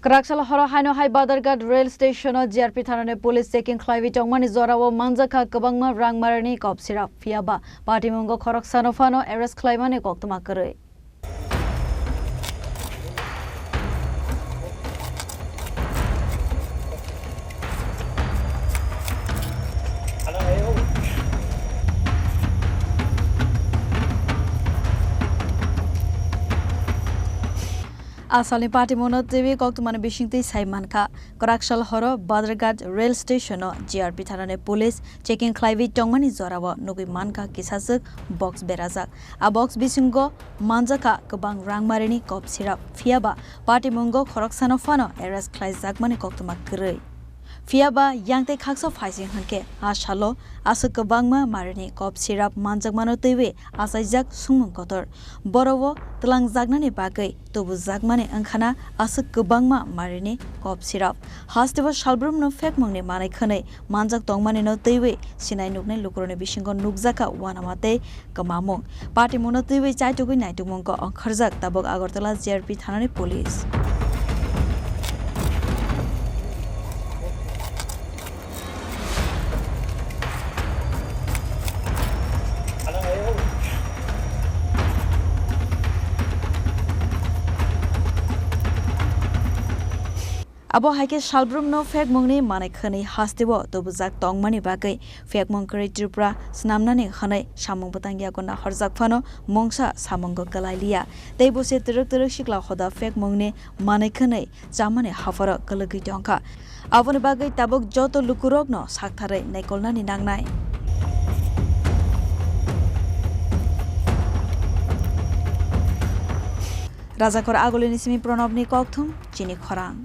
Kraksal Horo Haino Hai Badharghat rail Stationo GRP Thanani police checking Khlaiwi Tongmani Jorao Manjakha Kwbangma rang Marini Phiyaba Patimungo Khoroksano Phano arrest Khlaimani Koktwma Kwrwi. Asali Patimungo TV Koktwma Bishingti Saimanka Kraksal Horo Badharghat rail Stationo GRP Thanani police checking Khlaiwi Tongmani Jorao Nugui Manka Kisasuk box berajak a box bisingo Manjakha Kwbangma rang Marini Phiyaba Patimungo Khoroksano Phano arrest Khlaimani Koktwma Kwrwi. Phiyaba yangte khakso phaising hanke ashalo asu Kwbangma Marini Manjakmano tewe asaijak sungmung kotor borowo tlang jagnani bagai Tubujak mane angkhana asu Kwbangma Marini Hasteni shalbrum no fekmungni manai khanai manjak tongmani no tewe sinai nuknai lukurone bisingo nukjaka wanamate kamamung Patimungo tewe chaitugui naitumungko angkharjak tabok Agartala GRP Thanani police. Abo haike shalbrum no fekmungni manai khani hastebo Tubujak Tongmani bagai fekmung kri Tripura snamnani khanai samung butangya gona harjak Phano mongsa samungo Khlaiwi tei bose teruk sikla khoda fekmungni manai khanai jamane hafara kalagi tongka aboni bagai tabok joto lukurok no sakthare naikolnani nangnai. Rajakor agolini simi pronobni Koktwma Chini Khorang.